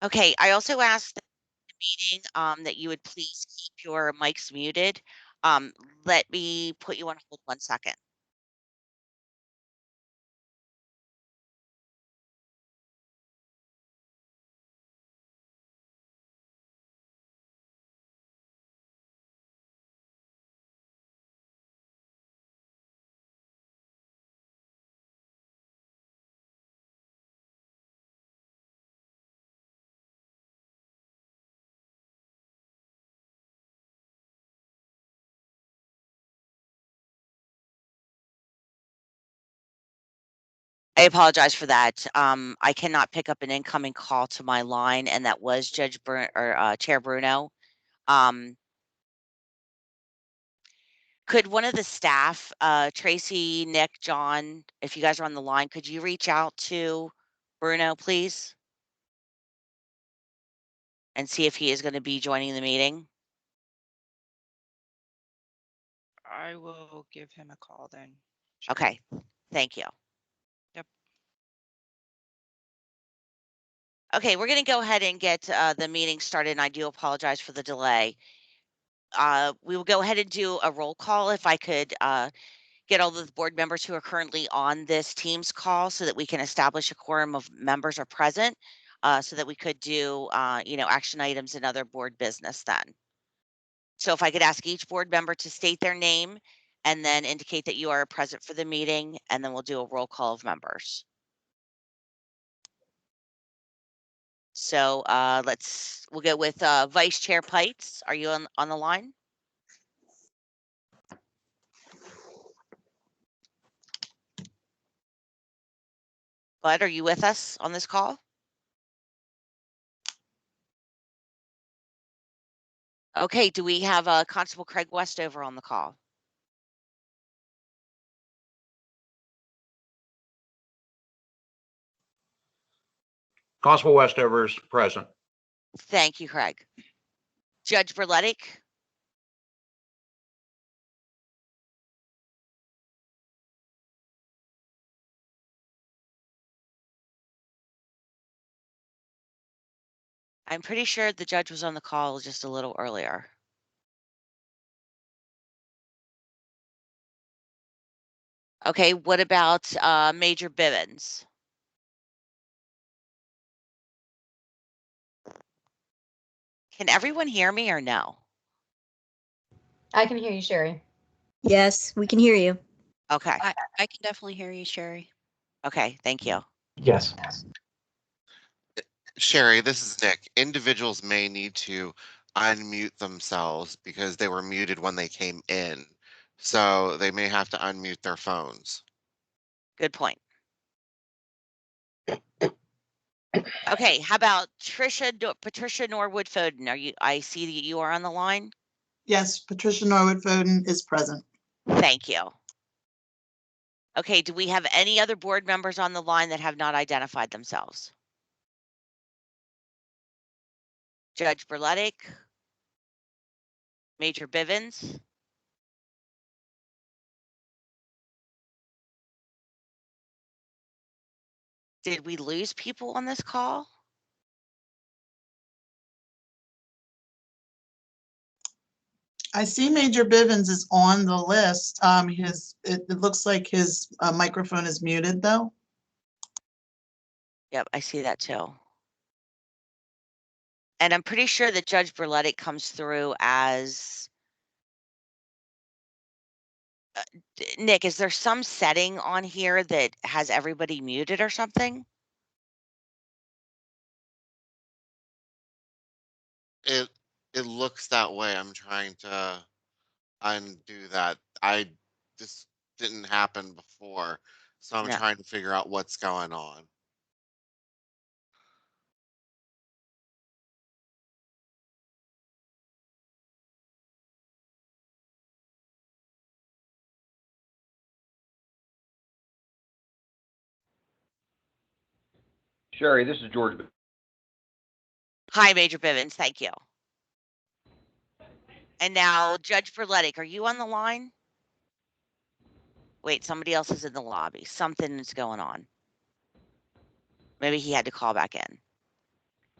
Okay, I also asked the meeting that you would please keep your mics muted. Let me put you on hold 1 second. I apologize for that. I cannot pick up an incoming call to my line, and that was Chair Bruno. Could one of the staff, Tracy, Nick, John, if you guys are on the line, could you reach out to Bruno, please? And see if he is going to be joining the meeting? I will give him a call then. Okay, thank you. Yep. Okay, we're going to go ahead and get the meeting started, and I do apologize for the delay. We will go ahead and do a roll call. If I could get all the board members who are currently on this Teams call so that we can establish a quorum of members are present, so that we could do, action items and other board business then. So if I could ask each board member to state their name and then indicate that you are present for the meeting, and then we'll do a roll call of members. So we'll go with Vice Chair Pites. Are you on the line? Bud, are you with us on this call? Okay, do we have Constable Craig Westover on the call? Constable Westover is present. Thank you, Craig. Judge Berletic? I'm pretty sure the judge was on the call just a little earlier. Okay, what about Major Bivens? Can everyone hear me or no? I can hear you, Sherry. Yes, we can hear you. Okay. I can definitely hear you, Sherry. Okay, thank you. Yes. Sherry, this is Nick. Individuals may need to unmute themselves because they were muted when they came in. So they may have to unmute their phones. Good point. Okay, how about Patricia Norwood Foden? I see that you are on the line. Yes, Patricia Norwood Foden is present. Thank you. Okay, do we have any other board members on the line that have not identified themselves? Judge Berletic? Major Bivens? Did we lose people on this call? I see Major Bivens is on the list. It looks like his microphone is muted though. Yep, I see that too. And I'm pretty sure that Judge Berletic comes through as Nick, is there some setting on here that has everybody muted or something? It looks that way. I'm trying to undo that. This didn't happen before, so I'm No. trying to figure out what's going on. Sherry, this is George. Hi, Major Bivens, thank you. And now, Judge Berletic, are you on the line? Wait, somebody else is in the lobby. Something is going on. Maybe he had to call back in.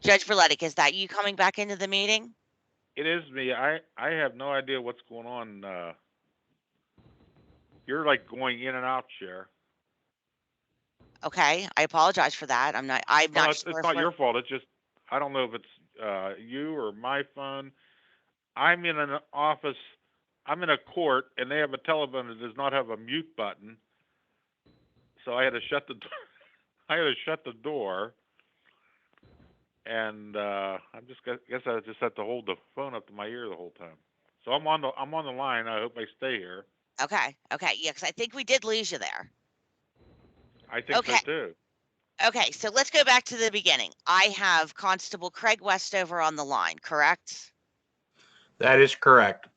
Judge Berletic, is that you coming back into the meeting? It is me. I have no idea what's going on. You're like going in and out, Cher. Okay, I apologize for that. I'm No, not it's sure if not we're, your fault. It's just I don't know if it's you or my phone. I'm in an office. I'm in a court, and they have a telephone that does not have a mute button. So I had to shut the door. I had to shut the door, and guess I just had to hold the phone up to my ear the whole time. So I'm on the line. I hope I stay here. okay, yeah, because I think we did lose you there. I think Okay. so too. Okay, so let's go back to the beginning. I have Constable Craig Westover on the line, correct? That is correct.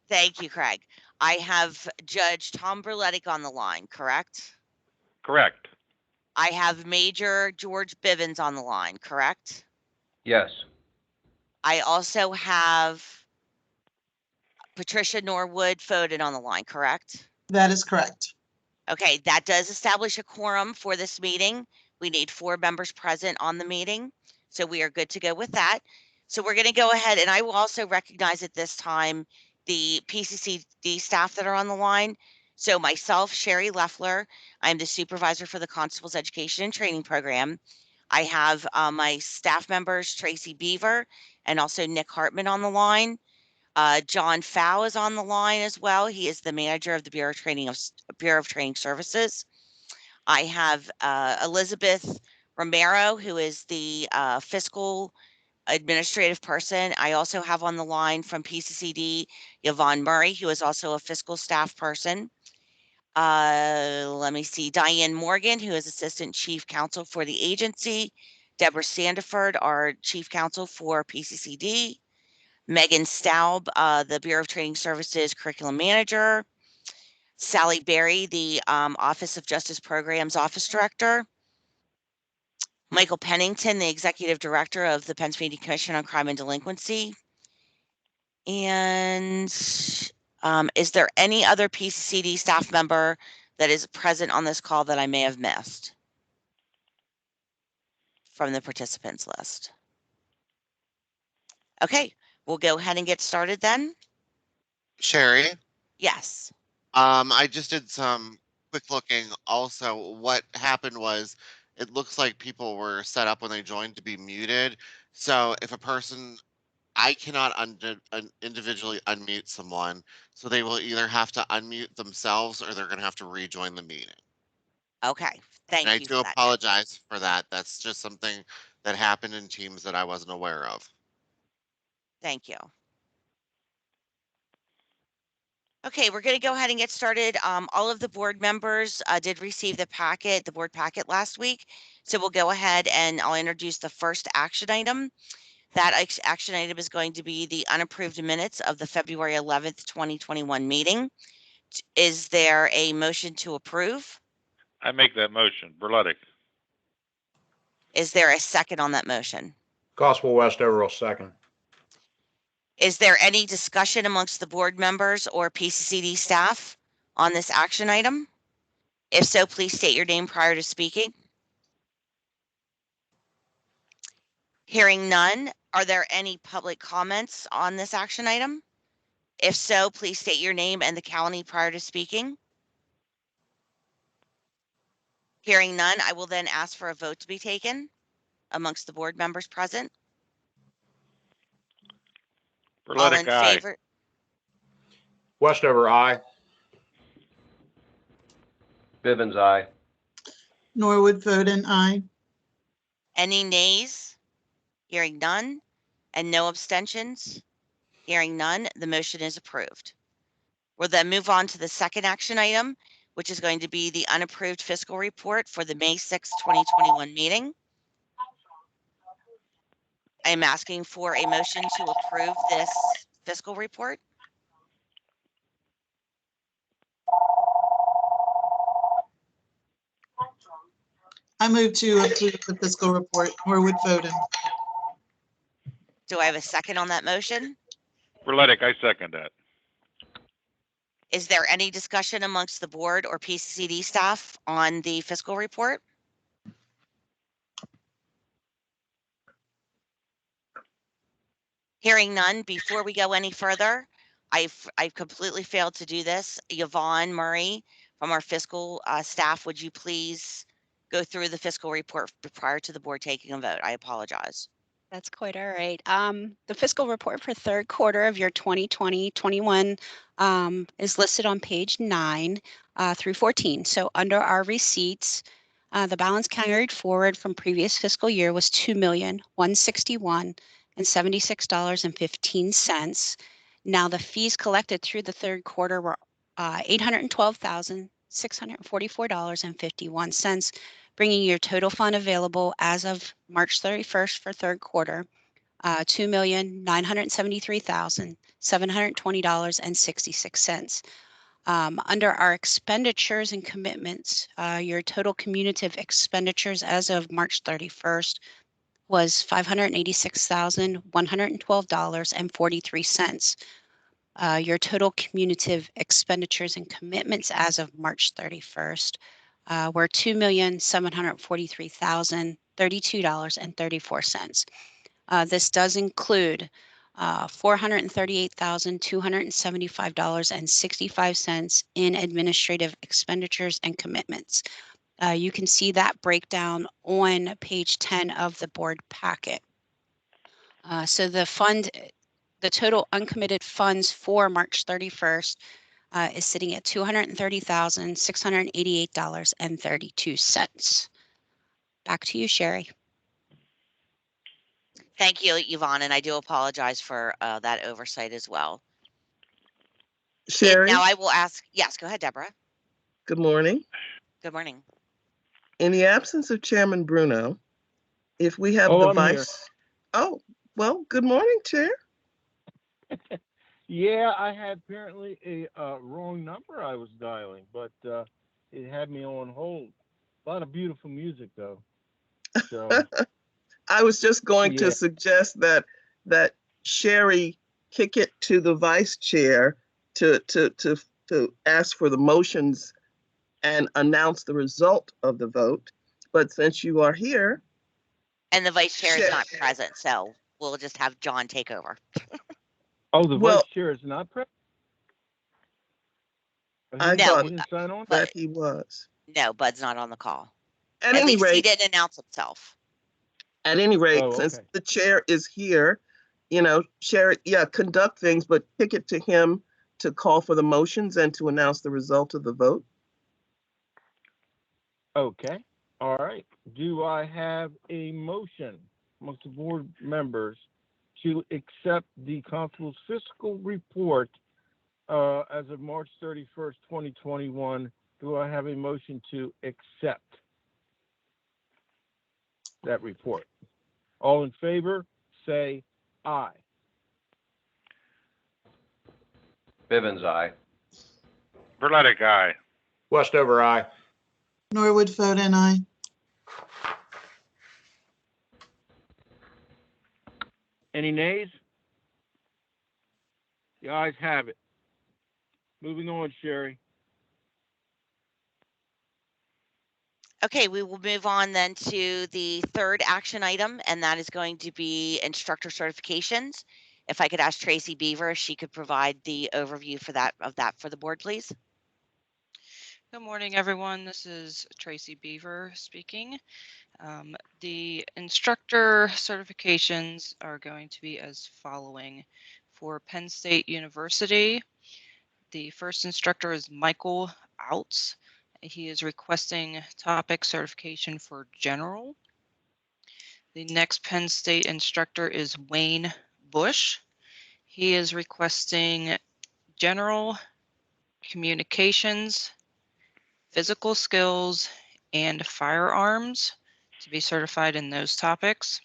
Thank you, Craig. I have Judge Tom Berletic on the line, correct? Correct. I have Major George Bivens on the line, correct? Yes. I also have Patricia Norwood Foden on the line, correct? That is correct. Okay, that does establish a quorum for this meeting. We need 4 members present on the meeting, so we are good to go with that. So we're going to go ahead, and I will also recognize at this time the PCCD staff that are on the line. So myself, Sherry Leffler, I'm the supervisor for the Constable's Education and Training Program. I have my staff members, Tracy Beaver and also Nick Hartman on the line. John Fow is on the line as well. He is the manager of the Bureau of Training Services. I have Elizabeth Romero, who is the fiscal administrative person. I also have on the line from PCCD, Yvonne Murray, who is also a fiscal staff person. Let me see, Diane Morgan, who is Assistant Chief Counsel for the agency. Deborah Sandiford, our Chief Counsel for PCCD. Megan Staub, the Bureau of Training Services Curriculum Manager. Sally Berry, the Office of Justice Programs Office Director. Michael Pennington, the Executive Director of the Pennsylvania Commission on Crime and Delinquency. And is there any other PCCD staff member that is present on this call that I may have missed from the participants list? Okay, we'll go ahead and get started then. Sherry, Yes. I just did some quick looking. Also, what happened was it looks like people were set up when they joined to be muted. So if a person, I cannot individually unmute someone, so they will either have to unmute themselves or they're going to have to rejoin the meeting. Okay, And I thank you do for that. apologize for that. That's just something that happened in Teams that I wasn't aware of. Thank you. Okay, we're going to go ahead and get started. All of the board members did receive the board packet last week. So we'll go ahead and I'll introduce the first action item. That action item is going to be the unapproved minutes of the February 11th, 2021 meeting. Is there a motion to approve? I make that motion. Berletic. Is there a second on that motion? Constable Westover will second. Is there any discussion amongst the board members or PCCD staff on this action item? If so, please state your name prior to speaking. Hearing none, are there any public comments on this action item? If so, please state your name and the county prior to speaking. Hearing none, I will then ask for a vote to be taken amongst the board members present. All in Berletic, aye. favor? Westover, aye. Bivens, aye. Norwood Foden, aye. Any nays? Hearing none, and no abstentions? Hearing none, the motion is approved. We'll then move on to the second action item, which is going to be the unapproved fiscal report for the May 6, 2021 meeting. I am asking for a motion to approve this fiscal report. I move to approve the fiscal report. Norwood Foden. Do I have a second on that motion? Berletic, I second that. Is there any discussion amongst the board or PCCD staff on the fiscal report? Hearing none, before we go any further, I've completely failed to do this. Yvonne Murray from our fiscal staff, would you please go through the fiscal report prior to the board taking a vote? I apologize. That's quite all right. The fiscal report for third quarter of your 2020-21 is listed on page 9 through 14. So under our receipts, the balance carried forward from previous fiscal year was $2,161,76.15. Now the fees collected through the third quarter were $812,644.51, bringing your total fund available as of March 31st for third quarter, $2,973,720.66. Under our expenditures and commitments, your total cumulative expenditures as of March 31st was $586,112.43. Your total cumulative expenditures and commitments as of March 31st were $2,743,032.34. This does include $438,275.65 in administrative expenditures and commitments. You can see that breakdown on page 10 of the board packet. So the total uncommitted funds for March 31st is sitting at $230,688.32. Back to you, Sherry. Thank you, Yvonne, and I do apologize for that oversight as well. And Sherry, now I will ask, yes, go ahead, Deborah. good morning. Good morning. In the absence of Chairman Bruno, if we have the vice. Oh, well, good morning, Chair. Yeah, I had apparently a wrong number I was dialing, but it had me on hold. A lot of beautiful music, though. So I was just going yeah. to suggest that Sherry kick it to the vice chair to ask for the motions and announce the result of the vote. But since you are here. And the vice chair is not present, so we'll just have John take over. Oh, the vice chair is not present? I No, thought he didn't sign on? that he was. No, Bud's not on the call. At any least he rate, didn't announce himself. At any rate, Oh, since okay. the chair is here, Sherry, conduct things, but kick it to him to call for the motions and to announce the result of the vote. Okay. All right. Do I have a motion amongst the board members to accept the constable's fiscal report as of March 31st, 2021? Do I have a motion to accept that report? All in favor, say aye. Bivens, aye. Verletic, aye. Westover, aye. Norwood Foden, aye. Any nays? The ayes have it. Moving on, Sherry. Okay, we will move on then to the third action item, and that is going to be instructor certifications. If I could ask Tracy Beaver if she could provide the overview for that for the board, please. Good morning, everyone. This is Tracy Beaver speaking. The instructor certifications are going to be as following. For Penn State University, the first instructor is Michael Outs. He is requesting topic certification for general. The next Penn State instructor is Wayne Bush. He is requesting general, communications, physical skills, and firearms to be certified in those topics.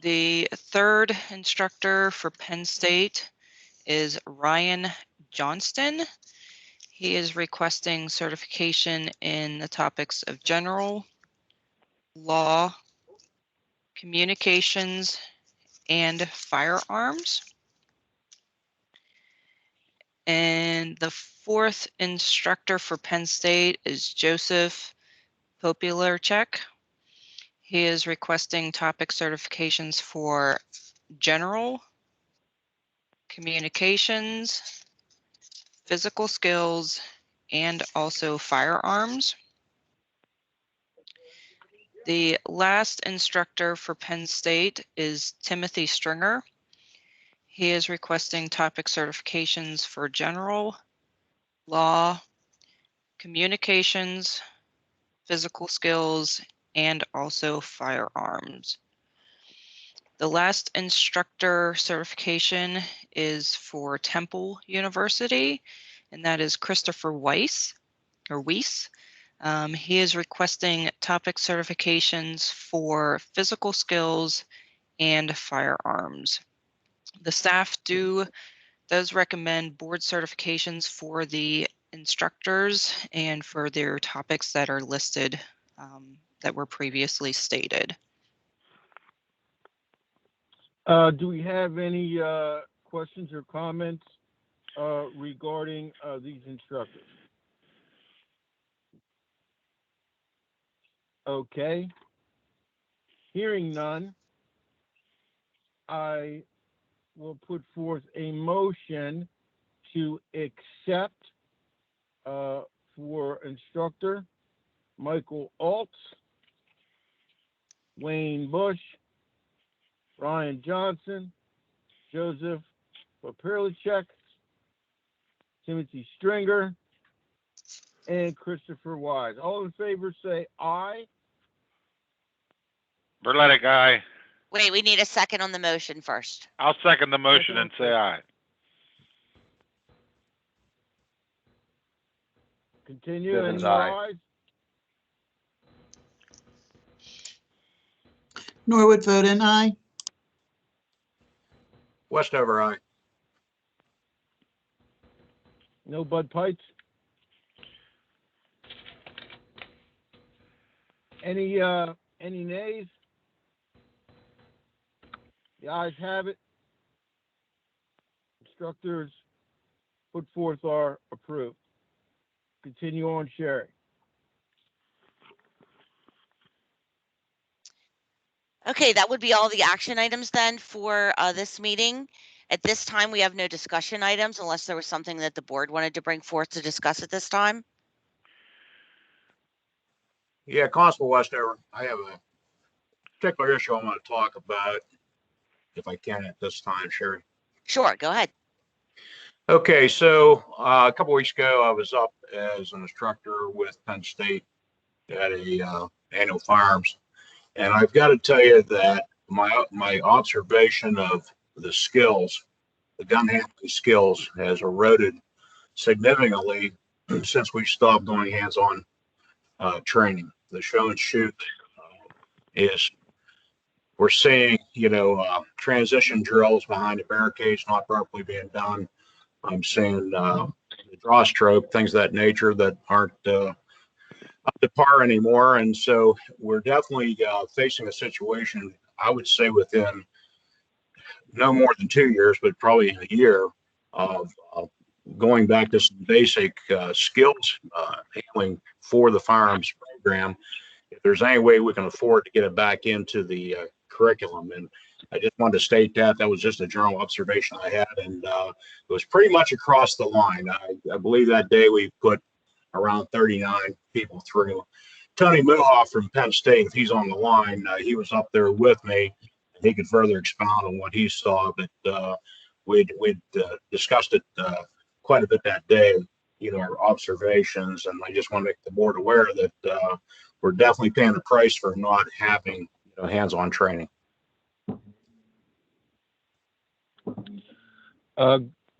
The third instructor for Penn State is Ryan Johnston. He is requesting certification in the topics of general, law, communications, and firearms. And the fourth instructor for Penn State is Joseph Popularchek. He is requesting topic certifications for general, communications, physical skills, and also firearms. The last instructor for Penn State is Timothy Stringer. He is requesting topic certifications for general, law, communications, physical skills, and also firearms. The last instructor certification is for Temple University, and that is Christopher Weiss, or Weiss. He is requesting topic certifications for physical skills and firearms. The staff does recommend board certifications for the instructors and for their topics that are listed that were previously stated. Do we have any questions or comments regarding these instructors? Okay. Hearing none, I will put forth a motion to accept for instructor Michael Altz, Wayne Bush, Ryan Johnson, Joseph Papirlicek, Timothy Stringer, and Christopher Wise. All in favor say aye. Burletic, aye. Wait, we need a second on the motion first. I'll second the motion and say aye. Continue. Bivens, Any aye. ayes? Norwood Voden, aye. Westover, aye. No Bud Pites? Any nays? The ayes have it. Instructors put forth are approved. Continue on, Sherry. Okay, that would be all the action items then for this meeting. At this time, we have no discussion items unless there was something that the board wanted to bring forth to discuss at this time. Yeah, Constable Westover, I have a particular issue I want to talk about, if I can at this time, Sherry. Sure, go ahead. Okay, so a couple weeks ago, I was up as an instructor with Penn State at a annual firearms, and I've got to tell you that my observation of the skills, the gun handling skills, has eroded significantly since we stopped doing hands-on training. The show and shoot is we're seeing, transition drills behind the barricades not properly being done. I'm seeing the draw stroke, things of that nature that aren't up to par anymore. And so we're definitely facing a situation, I would say, within no more than 2 years, but probably a year of going back to some basic skills handling for the firearms program. If there's any way we can afford to get it back into the curriculum. And I just wanted to state that was just a general observation I had. And it was pretty much across the line. I believe that day we put around 39 people through. Tony Muhoff from Penn State, if he's on the line, he was up there with me, and he could further expound on what he saw. But we'd discussed it quite a bit that day, our observations. And I just want to make the board aware that we're definitely paying the price for not having hands-on training.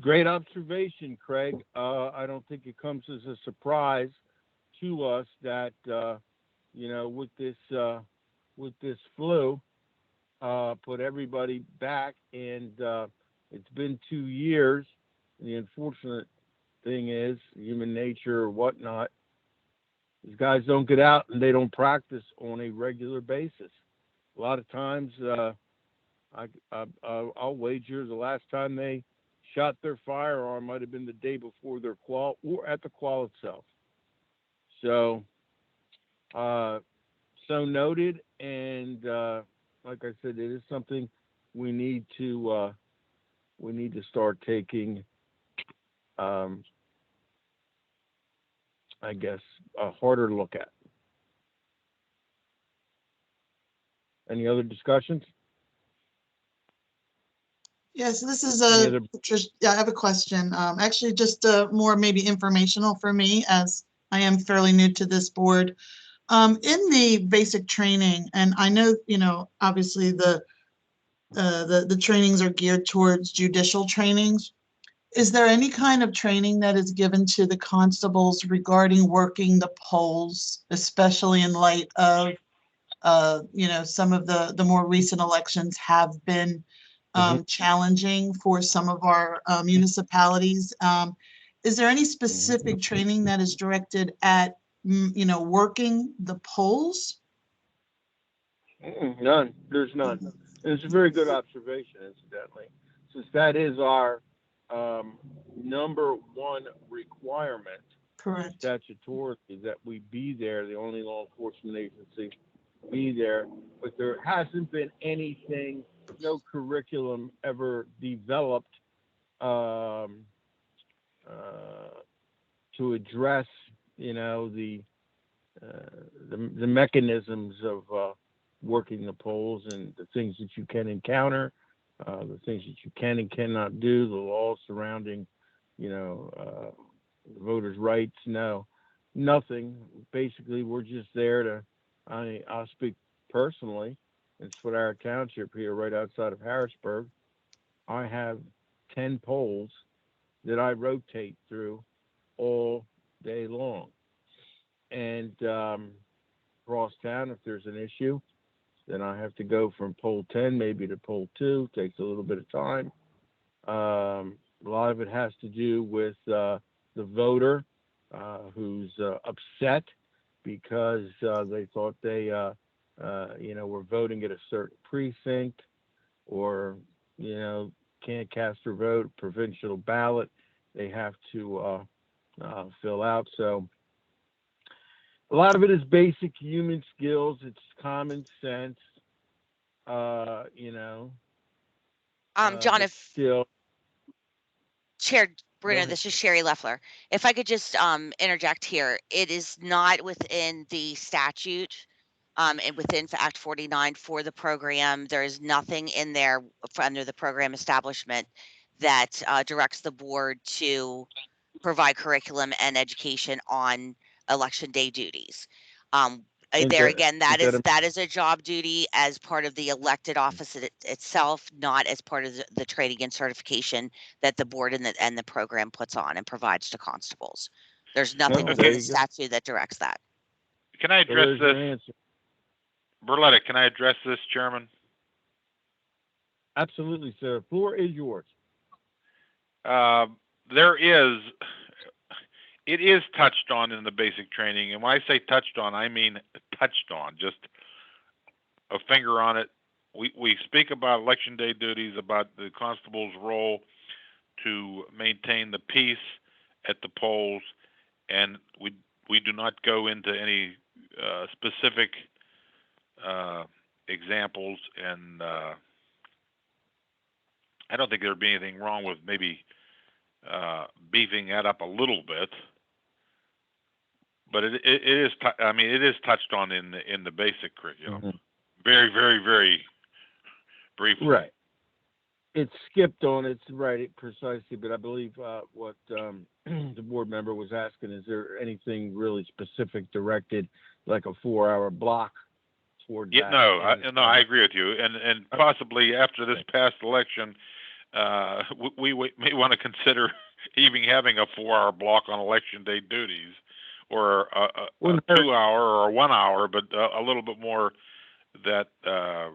Great observation, Craig. I don't think it comes as a surprise to us that with this flu, put everybody back, and it's been 2 years. And the unfortunate thing is, human nature or whatnot, these guys don't get out and they don't practice on a regular basis. A lot of times, I'll wager the last time they shot their firearm might have been the day before their qual or at the qual itself. So, so noted. And like I said, it is something we need to start taking, I guess, a harder look at. Any other discussions? Yes, this is Any a, other? yeah, I have a question. Actually, just more maybe informational for me, as I am fairly new to this board. In the basic training, and I know, obviously the trainings are geared towards judicial trainings. Is there any kind of training that is given to the constables regarding working the polls, especially in light of, some of the more recent elections have been challenging for some of our municipalities? Is there any specific training that is directed at, working the polls? None. There's none. And it's a very good observation, incidentally, since that is our number one requirement. Correct. Statutorily, that we be there, the only law enforcement agency be there, but there hasn't been anything, no curriculum ever developed to address, the mechanisms of working the polls and the things that you can encounter, the things that you can and cannot do, the laws surrounding, voters' rights. No, nothing. Basically, we're just there to, I'll speak personally, it's for our township here right outside of Harrisburg. I have 10 polls that I rotate through all day long. And across town, if there's an issue, then I have to go from poll 10 maybe to poll 2. Takes a little bit of time. A lot of it has to do with the voter who's upset because they thought they were voting at a certain precinct, or can't cast their vote, provincial ballot they have to fill out. So a lot of it is basic human skills. It's common sense, John, but if still. Chair Go Bruno, ahead. this is Sherry Leffler. If I could just interject here, it is not within the statute and within Act 49 for the program. There is nothing in there under the program establishment that directs the board to provide curriculum and education on election day duties. There again, that is a job duty as part of the elected office itself, not as part of the training and certification that the board and the program puts on and provides to constables. There's nothing within the statute that directs that. Can I address this? Berletta, can I address this, Chairman? Absolutely, sir. The floor is yours. It is touched on in the basic training, and when I say touched on, I mean touched on, just a finger on it. We speak about election day duties, about the constable's role to maintain the peace at the polls, and we do not go into any specific examples, and I don't think there'd be anything wrong with maybe beefing that up a little bit. But it is touched on in the basic curriculum, very, very, very briefly. Right. It's skipped on. It's right, precisely. But I believe what the board member was asking, is there anything really specific directed, like a 4-hour block toward that? No, I agree with you, and possibly after this past election, we may want to consider even having a 4-hour block on election day duties, or a 2-hour or a 1 hour, but a little bit more that I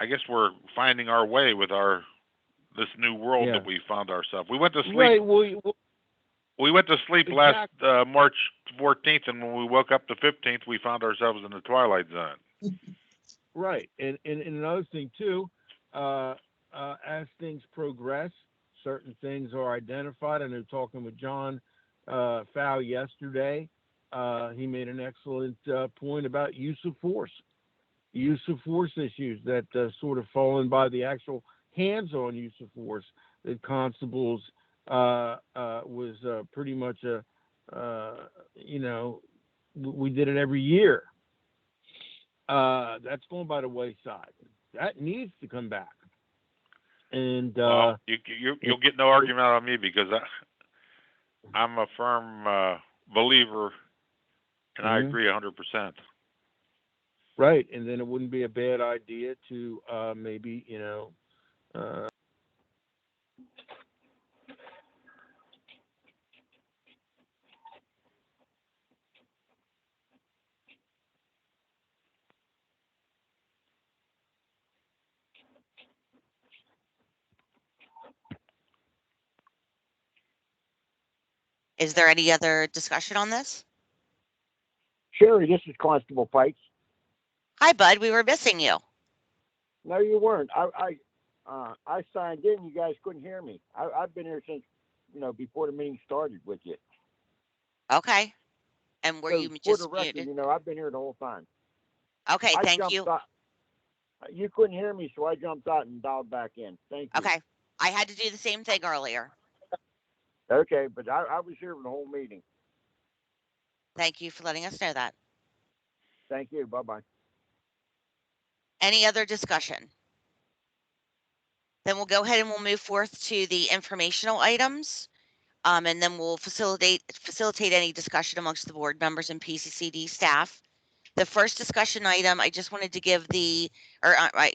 guess we're finding our way with this new world that we found ourselves. We went to sleep. Right. We went to sleep last March 14th, and when we woke up the 15th, we found ourselves in the twilight zone. Right, and another thing too, as things progress, certain things are identified. I know talking with John Fow yesterday, he made an excellent point about use of force. use of force issues that sort of fall in by the actual hands-on use of force that constables was pretty much a, we did it every year. That's going by the wayside. That needs to come back. And well, you'll get no argument out of me because I'm a firm believer, and I agree 100%. Right, and then it wouldn't be a bad idea to maybe, Is there any other discussion on this? Sherry, this is Constable Pikes. Hi, Bud. We were missing you. No, you weren't. I signed in. You guys couldn't hear me. I've been here since, before the meeting started with you. Okay. And were So you for just the record, muted? I've been here the whole time. Okay, I thank jumped you. out. You couldn't hear me, so I jumped out and dialed back in. Thank you. Okay. I had to do the same thing earlier. Okay, but I was here for the whole meeting. Thank you for letting us know that. Thank you. Bye-bye. Any other discussion? Then we'll go ahead and we'll move forth to the informational items. And then we'll facilitate any discussion amongst the board members and PCCD staff. The first discussion item, I just wanted to give I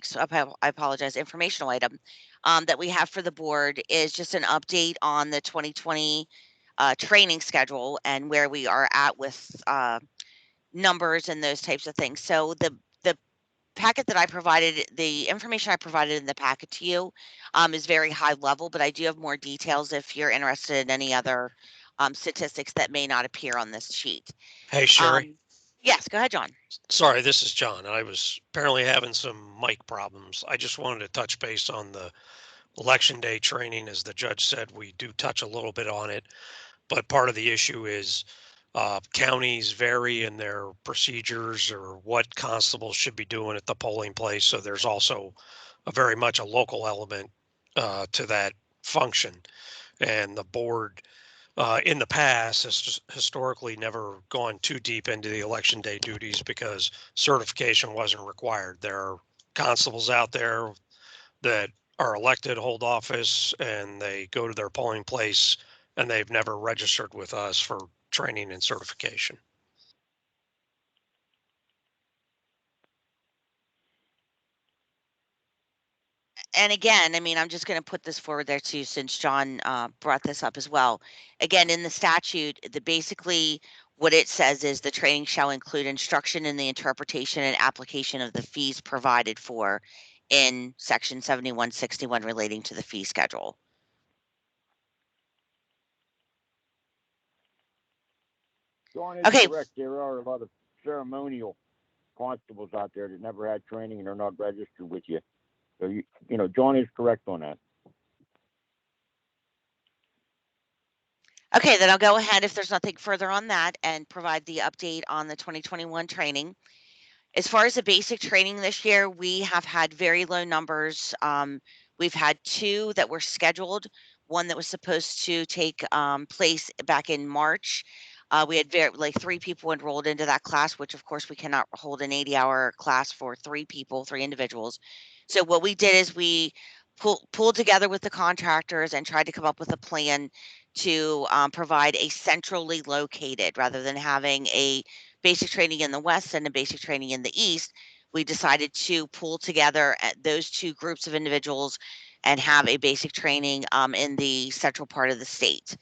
apologize, informational item that we have for the board is just an update on the 2020 training schedule and where we are at with numbers and those types of things. So the packet that I provided, the information I provided in the packet to you is very high level, but I do have more details if you're interested in any other statistics that may not appear on this sheet. Hey, Sherry. Yes, go ahead, John. Sorry, this is John. I was apparently having some mic problems. I just wanted to touch base on the election day training. As the judge said, we do touch a little bit on it, but part of the issue is counties vary in their procedures or what constables should be doing at the polling place. So there's also very much a local element to that function. And the board in the past has historically never gone too deep into the election day duties because certification wasn't required. There are constables out there that are elected, hold office, and they go to their polling place, and they've never registered with us for training and certification. And again, I mean, I'm just going to put this forward there too, since John brought this up as well. Again, in the statute, basically what it says is the training shall include instruction in the interpretation and application of the fees provided for in section 7161 relating to the fee schedule. John is Okay. correct. There are a lot of ceremonial constables out there that never had training and are not registered with you. So John is correct on that. Okay, then I'll go ahead if there's nothing further on that and provide the update on the 2021 training. As far as the basic training this year, we have had very low numbers. We've had 2 that were scheduled, one that was supposed to take place back in March. We had 3 people enrolled into that class, which of course we cannot hold an 80-hour class for 3 people, 3 individuals. So what we did is we pulled together with the contractors and tried to come up with a plan to provide a centrally located, rather than having a basic training in the West and a basic training in the East. We decided to pull together those 2 groups of individuals and have a basic training in the central part of the state.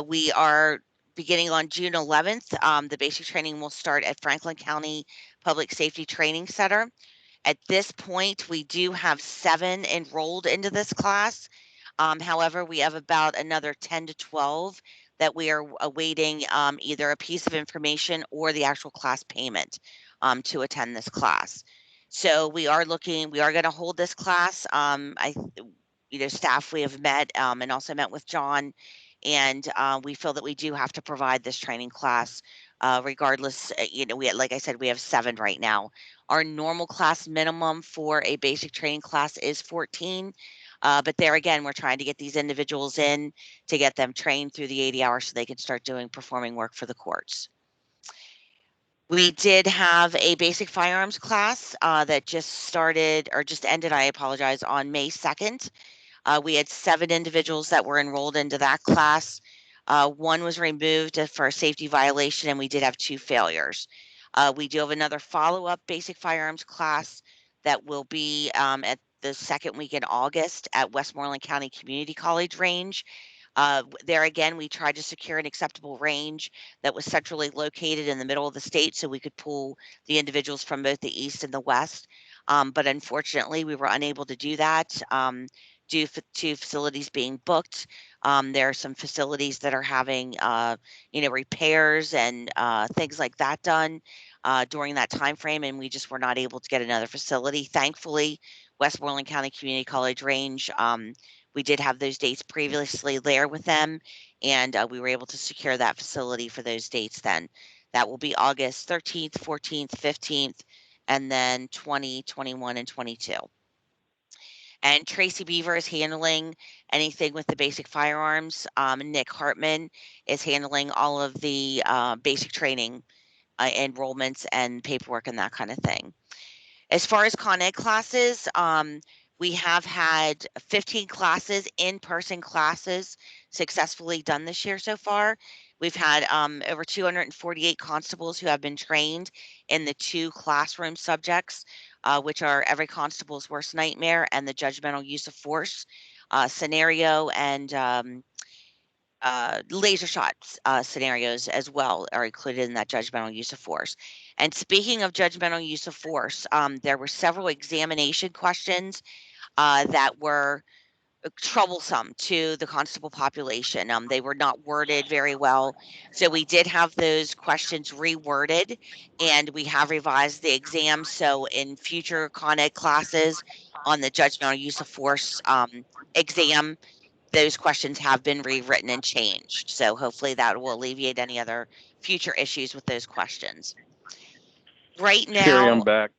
We are beginning on June 11th. The basic training will start at Franklin County Public Safety Training Center. At this point, we do have 7 enrolled into this class. However, we have about another 10 to 12 that we are awaiting either a piece of information or the actual class payment to attend this class. So we are going to hold this class. Staff, we have met and also met with John, and we feel that we do have to provide this training class regardless, like I said, we have 7 right now. Our normal class minimum for a basic training class is 14. But there again, we're trying to get these individuals in to get them trained through the 80 hours so they can start performing work for the courts. We did have a basic firearms class that just started or just ended, I apologize, on May 2nd. We had 7 individuals that were enrolled into that class. 1 was removed for a safety violation, and we did have 2 failures. We do have another follow-up basic firearms class that will be at the second week in August at Westmoreland County Community College range. There again, we tried to secure an acceptable range that was centrally located in the middle of the state so we could pull the individuals from both the east and the west. But unfortunately, we were unable to do that due to facilities being booked. There are some facilities that are having, repairs and things like that done during that time frame, and we just were not able to get another facility. Thankfully, Westmoreland County Community College range, we did have those dates previously there with them, and we were able to secure that facility for those dates then. That will be August 13th, 14th, 15th, and then 20, 21, and 22. And Tracy Beaver is handling anything with the basic firearms. Nick Hartman is handling all of the basic training enrollments and paperwork and that kind of thing. As far as Con Ed classes, we have had 15 classes, in-person classes, successfully done this year so far. We've had over 248 constables who have been trained in the 2 classroom subjects, which are every constable's worst nightmare and the judgmental use of force scenario, and laser shots scenarios as well are included in that judgmental use of force. And speaking of judgmental use of force, there were several examination questions that were troublesome to the constable population. They were not worded very well. So we did have those questions reworded, and we have revised the exam. So in future Con Ed classes on the judgmental use of force exam, those questions have been rewritten and changed. So hopefully that will alleviate any other future issues with those questions. Right Sherry, I'm now, back.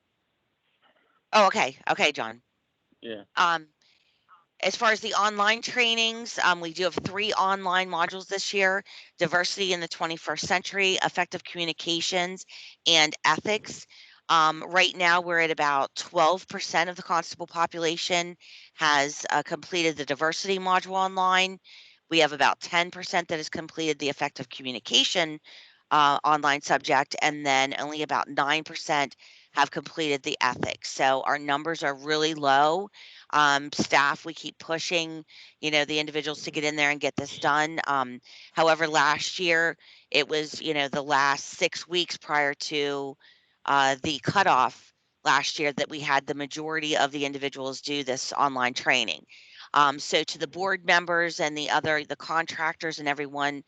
oh, okay. Okay, John. Yeah. As far as the online trainings, we do have 3 online modules this year: diversity in the 21st century, effective communications, and ethics. Right now, we're at about 12% of the constable population has completed the diversity module online. We have about 10% that has completed the effective communication online subject, and then only about 9% have completed the ethics. So our numbers are really low. Staff, we keep pushing, the individuals to get in there and get this done. However, last year it was, the last 6 weeks prior to the cutoff last year that we had the majority of the individuals do this online training. So to the board members and the contractors and everyone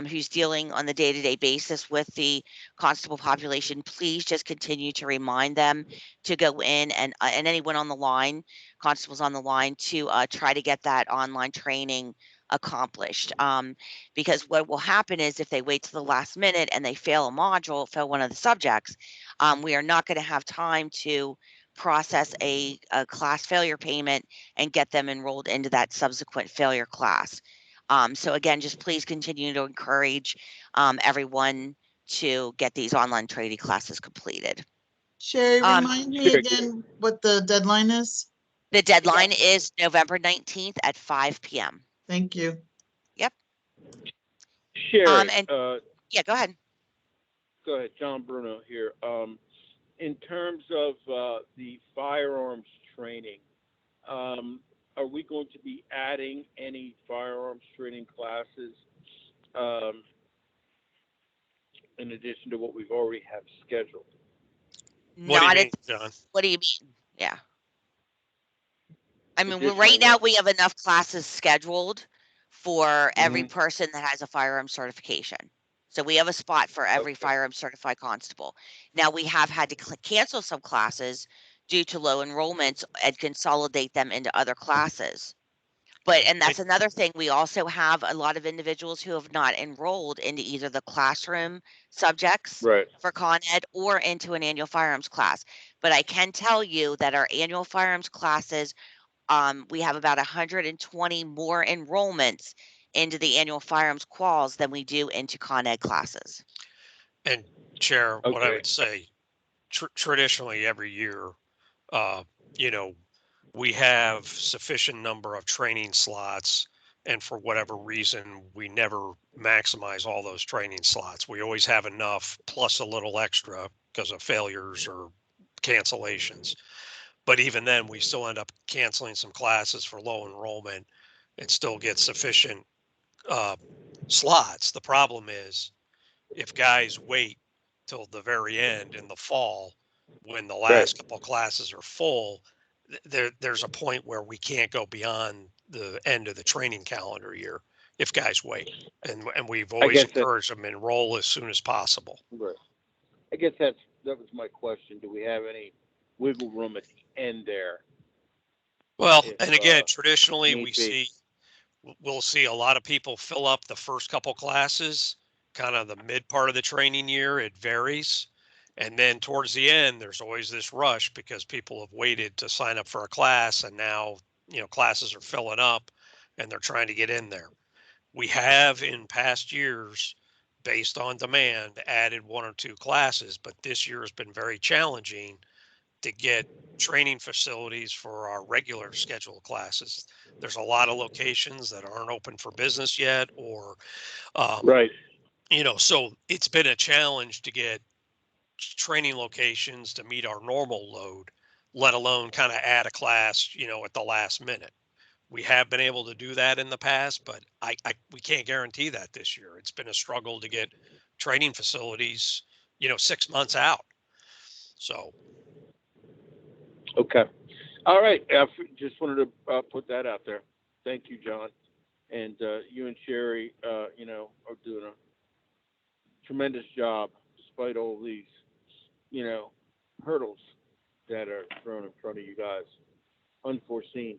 who's dealing on the day-to-day basis with the constable population, please just continue to remind them to go in and anyone on the line, constables on the line, to try to get that online training accomplished. Because what will happen is if they wait to the last minute and they fail a module, fail one of the subjects, we are not going to have time to process a class failure payment and get them enrolled into that subsequent failure class. So again, just please continue to encourage everyone to get these online training classes completed. Sherry, remind me Sherry, again what the deadline is. The deadline is November 19th at 5 p.m. Thank you. Yep. Sherry, And yeah, go ahead. go ahead. John Bruno here. In terms of the firearms training, are we going to be adding any firearms training classes in addition to what we've already have scheduled? What do you Not mean, at. John? What do you mean? Yeah. I mean, right Additional now what? we have enough classes scheduled for every Mhm. person that has a firearm certification. So we have a spot for every Okay. firearm certified constable. Now we have had to cancel some classes due to low enrollments and consolidate them into other classes. But and that's another thing, we also have a lot of individuals who have not enrolled into either the classroom subjects Right. for Con Ed or into an annual firearms class. But I can tell you that our annual firearms classes, we have about 120 more enrollments into the annual firearms quals than we do into Con Ed classes. And Chair, what I Okay. would say, traditionally every year, uh, you know, we have sufficient number of training slots, and for whatever reason, we never maximize all those training slots. We always have enough plus a little extra because of failures or cancellations. But even then, we still end up canceling some classes for low enrollment and still get sufficient uh, slots. The problem is if guys wait till the very end in the fall when the Right. last couple classes are full, there's a point where we can't go beyond the end of the training calendar year if guys wait. And we've I always guess that. encouraged them to enroll as soon as possible. Right. I guess that was my question. Do we have any wiggle room at the end there? Well, If and again, traditionally need be. we'll see a lot of people fill up the first couple classes, kind of the mid part of the training year. It varies. And then towards the end, there's always this rush because people have waited to sign up for a class and now, classes are filling up and they're trying to get in there. We have in past years, based on demand, added one or two classes, but this year has been very challenging to get training facilities for our regular scheduled classes. There's a lot of locations that aren't open for business yet, or, Right. so it's been a challenge to get training locations to meet our normal load, let alone kind of add a class, at the last minute. We have been able to do that in the past, but we can't guarantee that this year. It's been a struggle to get training facilities, 6 months out. So Okay. All right. Just wanted to put that out there. Thank you, John. And you and Sherry, are doing a tremendous job despite all these, hurdles that are thrown in front of you guys. Unforeseen.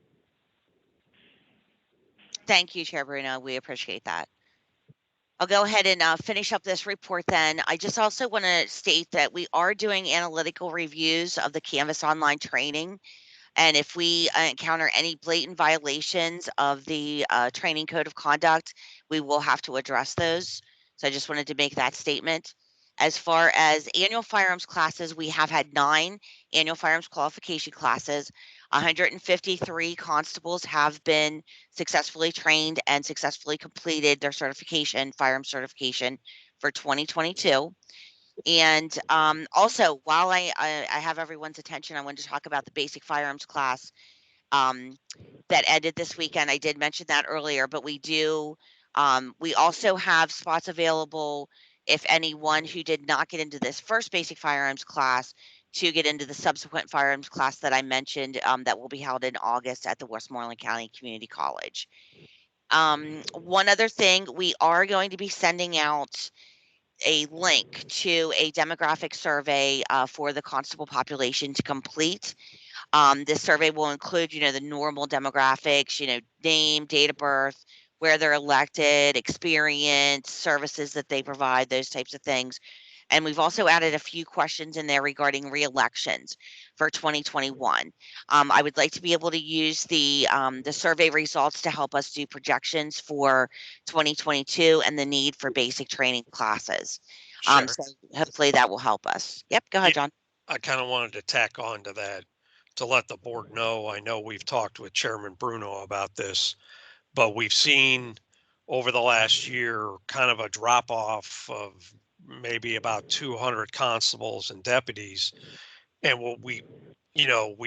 Thank you, Chair Bruno. We appreciate that. I'll go ahead and finish up this report then. I just also want to state that we are doing analytical reviews of the Canvas online training. And if we encounter any blatant violations of the training code of conduct, we will have to address those. So I just wanted to make that statement. As far as annual firearms classes, we have had 9 annual firearms qualification classes. 153 constables have been successfully trained and successfully completed their firearms certification for 2022. And also, while I have everyone's attention, I wanted to talk about the basic firearms class that ended this weekend. I did mention that earlier, but we also have spots available if anyone who did not get into this first basic firearms class to get into the subsequent firearms class that I mentioned that will be held in August at the Westmoreland County Community College. One other thing, we are going to be sending out a link to a demographic survey for the constable population to complete. This survey will include, the normal demographics, name, date of birth, where they're elected, experience, services that they provide, those types of things. And we've also added a few questions in there regarding re-elections for 2021. I would like to be able to use the survey results to help us do projections for 2022 and the need for basic training classes. sure. So hopefully that will help us. Yep, go ahead, John. I kind of wanted to tack on to that to let the board know. I know we've talked with Chairman Bruno about this, but we've seen over the last year kind of a drop off of maybe about 200 constables and deputies. And what we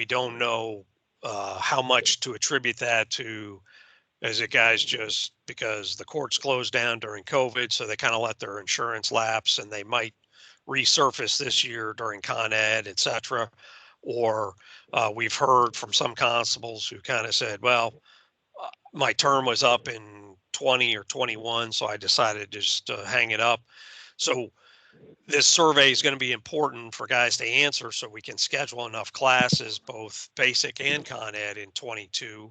don't know how much to attribute that to. Is it guys just because the courts closed down during COVID, so they kind of let their insurance lapse and they might resurface this year during Con Ed, et cetera? Or we've heard from some constables who kind of said, well, my term was up in 20 or 21, so I decided to just hang it up. So this survey is going to be important for guys to answer so we can schedule enough classes, both basic and Con Ed in 22,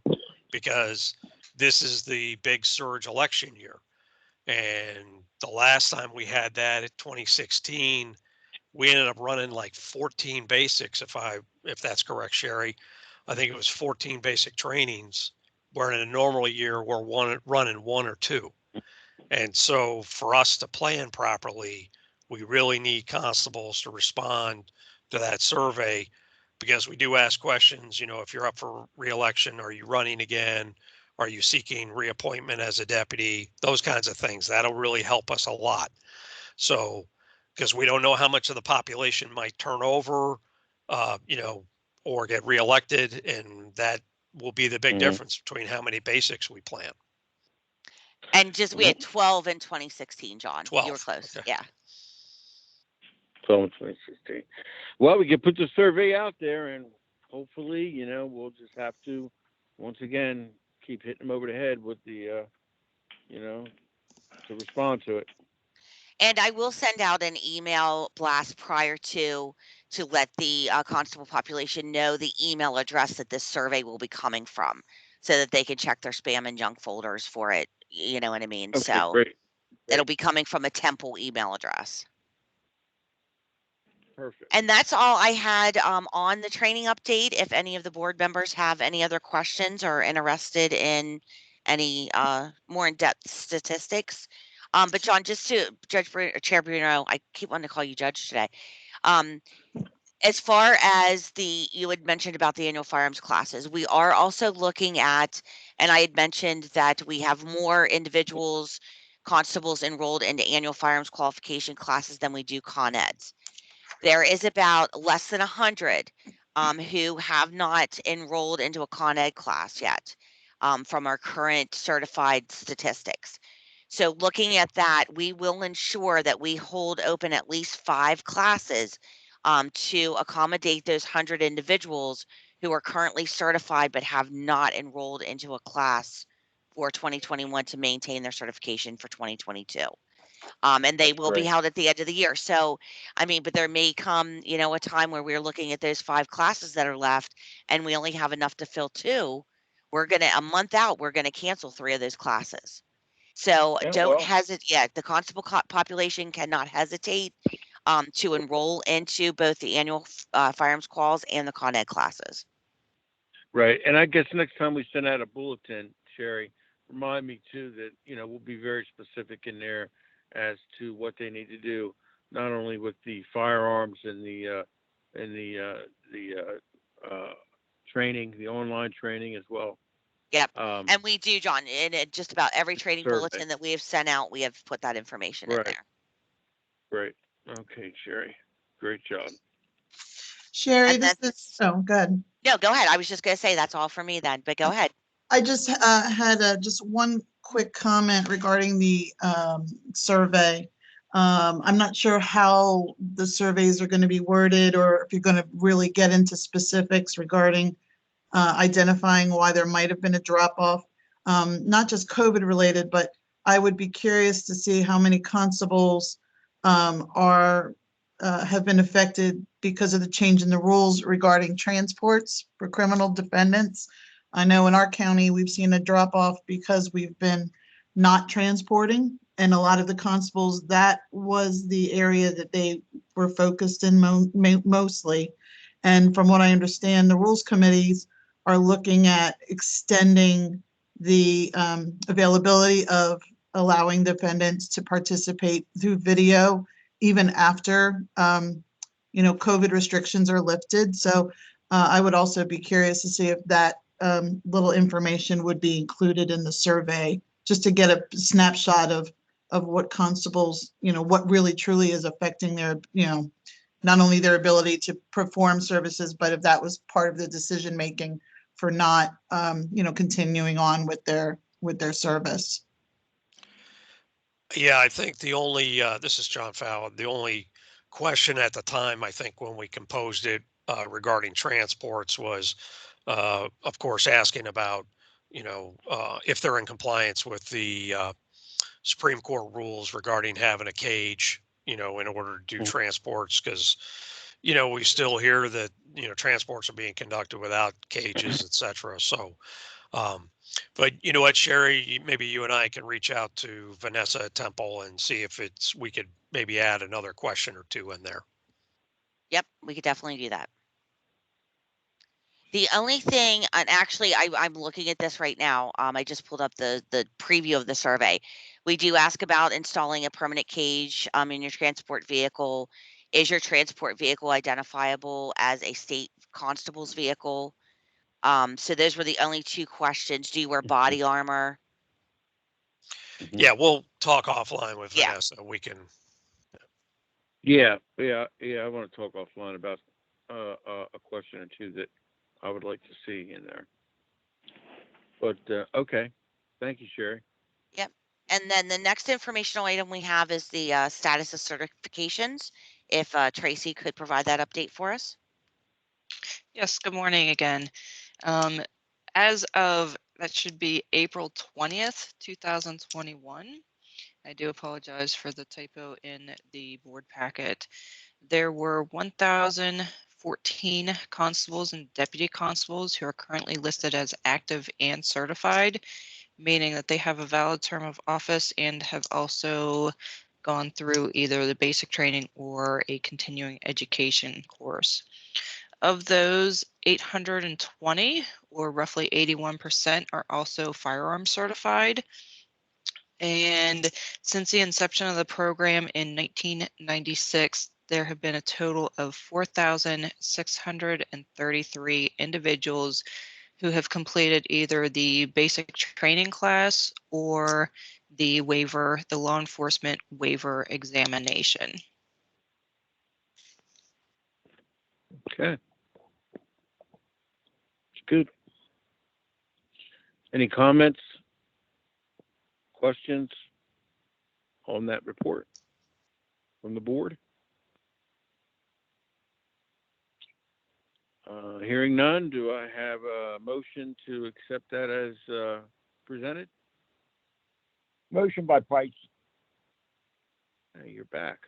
because this is the big surge election year. And the last time we had that in 2016, we ended up running like 14 basics, if that's correct, Sherry. I think it was 14 basic trainings, where in a normal year we're running one or two. And so for us to plan properly, we really need constables to respond to that survey, because we do ask questions, if you're up for reelection, are you running again? Are you seeking reappointment as a deputy? Those kinds of things. That'll really help us a lot. So, because we don't know how much of the population might turn over, or get reelected, and that will be the big difference between how many basics we plan. And just we had 12 in 2016, John. You were 12. close. Okay. Yeah. 12 2016. Well, we can put the survey out there, and hopefully, we'll just have to, once again, keep hitting them over the head with the, to respond to it. And I will send out an email blast prior to let the constable population know the email address that this survey will be coming from, so that they can check their spam and junk folders for it. You know what I mean? Okay, So great. it'll be coming from a Temple email address. Perfect. And that's all I had on the training update. If any of the board members have any other questions or interested in any more in-depth statistics. But John, just to Chair Bruno, I keep wanting to call you Judge today. As far as you had mentioned about the annual firearms classes, we are also looking at, and I had mentioned that we have more individuals, constables enrolled into annual firearms qualification classes than we do con eds. There is about less than 100 who have not enrolled into a con ed class yet from our current certified statistics. So looking at that, we will ensure that we hold open at least 5 classes to accommodate those 100 individuals who are currently certified but have not enrolled into a class for 2021 to maintain their certification for 2022. And they will be held at the end of the year. So, I mean, but there may come, a time where we're looking at those 5 classes that are left and we only have enough to fill 2. A month out, we're going to cancel 3 of those classes. So don't hesitate. Yeah, the constable population cannot hesitate to enroll into both the annual firearms quals and the con ed classes. Right. And I guess next time we send out a bulletin, Sherry, remind me too that, we'll be very specific in there as to what they need to do, not only with the firearms and the training, the online training as well. Yep. And we do, John, in just about every training survey. bulletin that we have sent out, we have put that information in there. Great. Okay, Sherry. Great job. Sherry, And this is, oh, good. No, go ahead. I was just going to say that's all for me then, but go ahead. I just had just one quick comment regarding the survey. I'm not sure how the surveys are going to be worded, or if you're going to really get into specifics regarding identifying why there might have been a drop off, not just COVID related, but I would be curious to see how many constables have been affected because of the change in the rules regarding transports for criminal defendants. I know in our county, we've seen a drop off because we've been not transporting, and a lot of the constables, that was the area that they were focused in mostly. And from what I understand, the rules committees are looking at extending the availability of allowing defendants to participate through video even after COVID restrictions are lifted. So I would also be curious to see if that little information would be included in the survey, just to get a snapshot of what constables, what really truly is affecting their, not only their ability to perform services, but if that was part of the decision making for not, continuing on with their service. Yeah, I think the only, this is John Fowler, the only question at the time, I think when we composed it regarding transports was, of course, asking about, if they're in compliance with the Supreme Court rules regarding having a cage, in order to do transports, because, we still hear that, transports are being conducted without cages, et cetera. So But you know what, Sherry, maybe you and I can reach out to Vanessa at Temple and see if we could maybe add another question or two in there. Yep, we could definitely do that. The only thing, and actually, I'm looking at this right now. I just pulled up the preview of the survey. We do ask about installing a permanent cage in your transport vehicle. Is your transport vehicle identifiable as a state constable's vehicle? So those were the only two questions. Do you wear body armor? Yeah, we'll talk offline with Yeah. Vanessa. We can. Yeah. I want to talk offline about a question or two that I would like to see in there. But okay, thank you, Sherry. Yep. And then the next informational item we have is the status of certifications. If Tracy could provide that update for us. Yes, good morning again. As of, that should be April 20th, 2021. I do apologize for the typo in the board packet. There were 1,014 constables and deputy constables who are currently listed as active and certified, meaning that they have a valid term of office and have also gone through either the basic training or a continuing education course. Of those, 820, or roughly 81%, are also firearm certified. And since the inception of the program in 1996, there have been a total of 4,633 individuals who have completed either the basic training class or the law enforcement waiver examination. Okay. It's good. Any comments, questions on that report from the board? Hearing none, do I have a motion to accept that as presented? Motion by Price. Hey, you're back.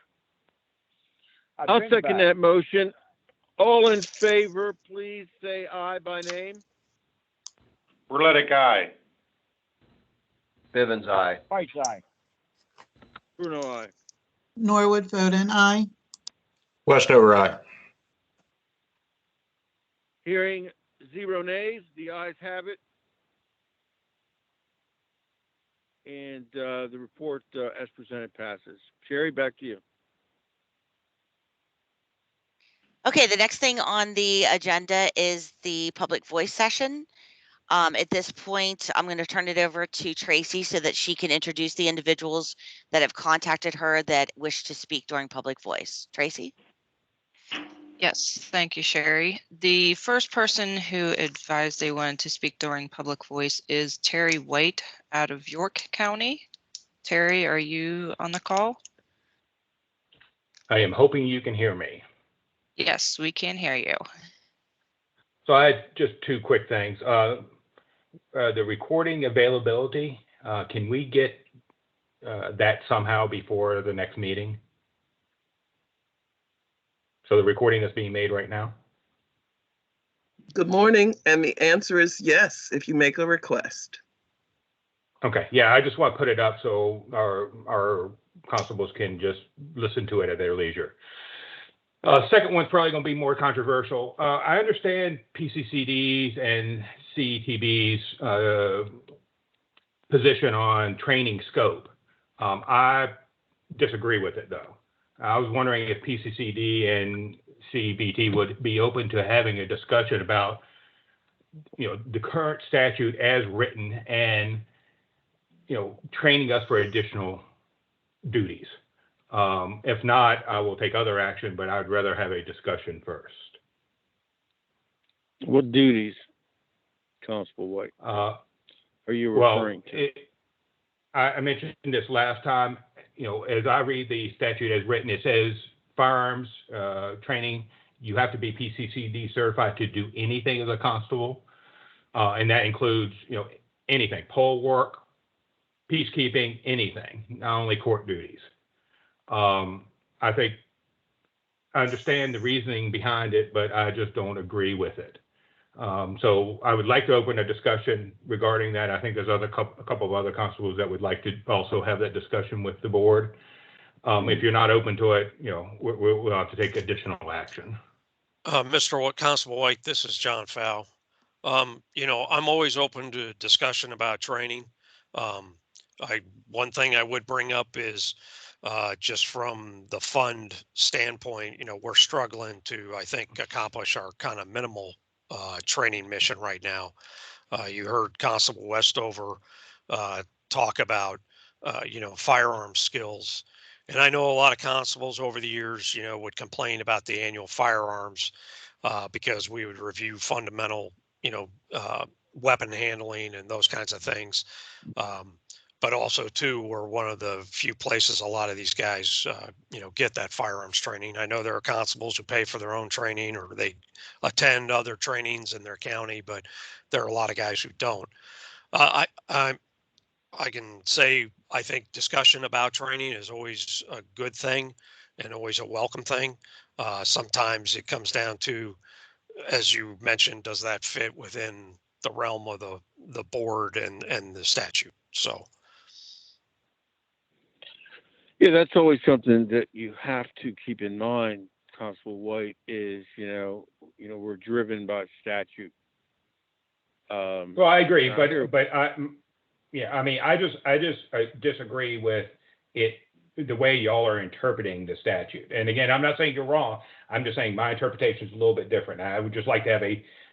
I've I'll been second back. that motion. All in favor, please say aye by name. Burletic, aye. Bivens, aye. Price aye. Bruno, aye. Norwood Foden, aye. Westover, aye. Hearing 0 nays, the ayes have it. And the report as presented passes. Sherry, back to you. Okay, the next thing on the agenda is the public voice session. At this point, I'm going to turn it over to Tracy so that she can introduce the individuals that have contacted her that wish to speak during public voice. Tracy? Yes, thank you, Sherry. The first person who advised they wanted to speak during public voice is Terry White out of York County. Terry, are you on the call? I am hoping you can hear me. Yes, we can hear you. So I had just two quick things. The recording availability, can we get that somehow before the next meeting? So the recording that's being made right now? Good morning, and the answer is yes, if you make a request. Okay, yeah, I just want to put it up so our constables can just listen to it at their leisure. Second one's probably going to be more controversial. I understand PCCD's and CETB's position on training scope. I disagree with it, though. I was wondering if PCCD and CBT would be open to having a discussion about, the current statute as written and, training us for additional duties. If not, I will take other action, but I'd rather have a discussion first. What duties, Constable White, are you referring to? I mentioned this last time. As I read the statute as written, it says firearms training, you have to be PCCD certified to do anything as a constable. And that includes, anything, poll work, peacekeeping, anything, not only court duties. I think I understand the reasoning behind it, but I just don't agree with it. So I would like to open a discussion regarding that. I think there's a couple of other constables that would like to also have that discussion with the board. If you're not open to it, we'll have to take additional action. Mr. Constable White, this is John Fow. I'm always open to discussion about training. One thing I would bring up is just from the fund standpoint, we're struggling to, I think, accomplish our kind of minimal training mission right now. You heard Constable Westover talk about, firearm skills. And I know a lot of constables over the years, would complain about the annual firearms because we would review fundamental, weapon handling and those kinds of things. But also, too, we're one of the few places a lot of these guys, get that firearms training. I know there are constables who pay for their own training or they attend other trainings in their county, but there are a lot of guys who don't. I can say I think discussion about training is always a good thing and always a welcome thing. Sometimes it comes down to, as you mentioned, does that fit within the realm of the board and the statute? So. Yeah, that's always something that you have to keep in mind, Constable White, is, we're driven by statute. Well, I agree, but I disagree with it, the way y'all are interpreting the statute. And again, I'm not saying you're wrong. I'm just saying my interpretation is a little bit different. I would just like to have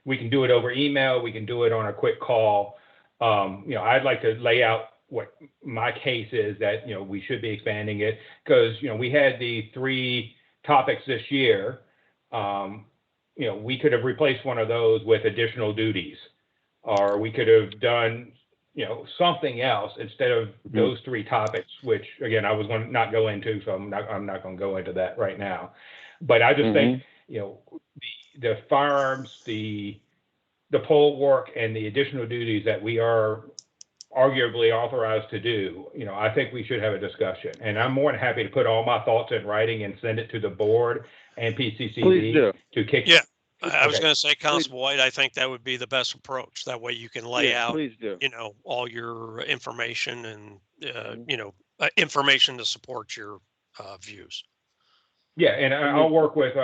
we can do it over email. We can do it on a quick call. I'd like to lay out what my case is that, we should be expanding it because, we had the 3 topics this year. We could have replaced one of those with additional duties, or we could have done, something else instead of those 3 topics, which again, I was going to not go into, so I'm not going to go into that right now. But I just think, the firearms, the poll work and the additional duties that we are arguably authorized to do, I think we should have a discussion. And I'm more than happy to put all my thoughts in writing and send it to the board and PCCD to kick. Yeah, I was going to say, Constable White, I think that would be the best approach. That way you can lay out, all your information and, information to support your views. Yeah, and I'll work with,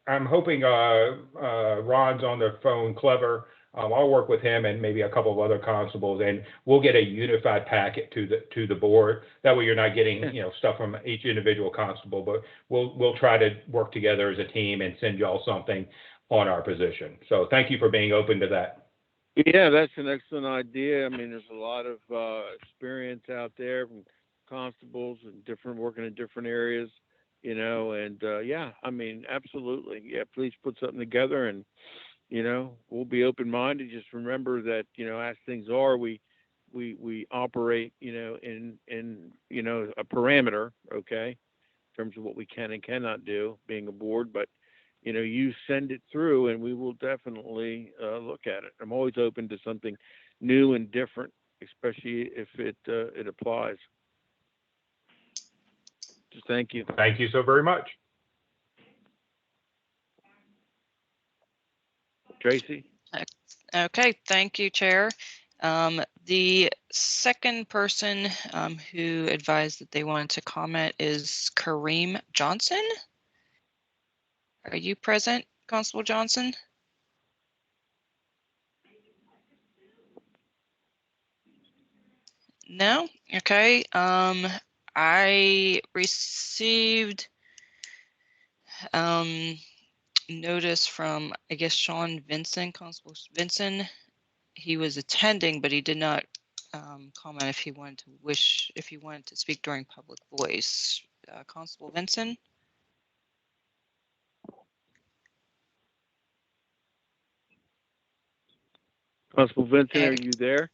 I'm hoping Ron's on the phone, Clever. I'll work with him and maybe a couple of other constables, and we'll get a unified packet to the board. That way, you're not getting stuff from each individual constable, but we'll try to work together as a team and send y'all something on our position. So thank you for being open to that. Yeah, that's an excellent idea. I mean, there's a lot of experience out there from constables and working in different areas, and yeah, I mean, absolutely. Yeah, please put something together and. We'll be open-minded. Just remember that, as things are, we operate, in a parameter, okay, in terms of what we can and cannot do being a board. But, you send it through and we will definitely look at it. I'm always open to something new and different, especially if it applies. Just thank you. Thank you so very much. Tracy? Okay, thank you, Chair. The second person who advised that they wanted to comment is Kareem Johnson. Are you present, Constable Johnson? No? Okay. I received notice from, I guess, Sean Vinson, Constable Vinson. He was attending, but he did not comment if he wanted to speak during public voice. Constable Vinson. Constable Vinson, are you there?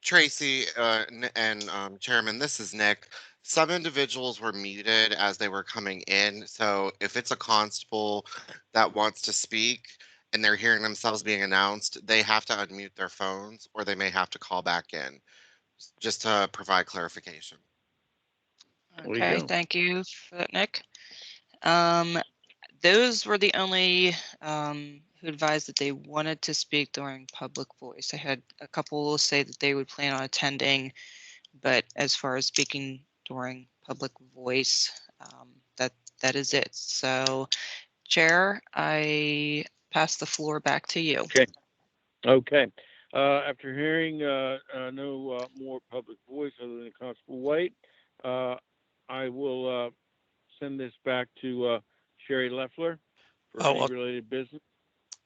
Tracy and Chairman, this is Nick. Some individuals were muted as they were coming in. So if it's a constable that wants to speak and they're hearing themselves being announced, they have to unmute their phones or they may have to call back in, just to provide clarification. Okay, thank you for that, Nick. those were the only who advised that they wanted to speak during public voice. I had a couple say that they would plan on attending, but as far as speaking during public voice, that is it. So, Chair, I pass the floor back to you. Okay. Okay. After hearing no more public voice other than Constable White, I will send this back to Sherry Leffler for Oh, any related business.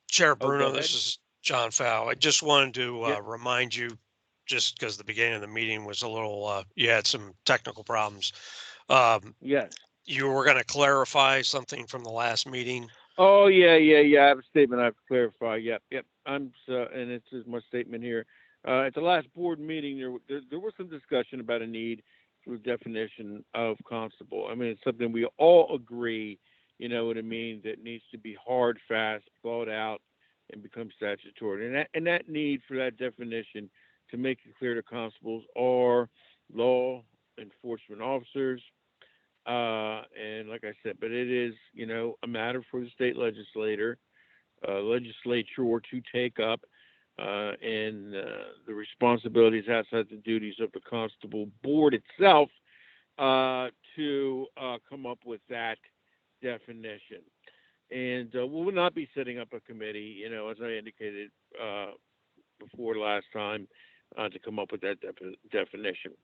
Chair Oh, go Bruno, ahead. this is John Fow. I just wanted to Yeah. remind you, just because the beginning of the meeting was a little, you had some technical problems. Yes. You were going to clarify something from the last meeting. Oh, yeah. I have a statement I have to clarify. Yep. And this is my statement here. At the last board meeting, there was some discussion about a need for a definition of constable. I mean, it's something we all agree, you know what I mean, that needs to be hard, fast, thought out, and become statutory. And that need for that definition to make it clear to constables are law enforcement officers. And like I said, but it is, you know, a matter for the state legislature to take up, and the responsibilities outside the duties of the constable board itself to come up with that definition. And we will not be setting up a committee, you know, as I indicated before last time, to come up with that definition.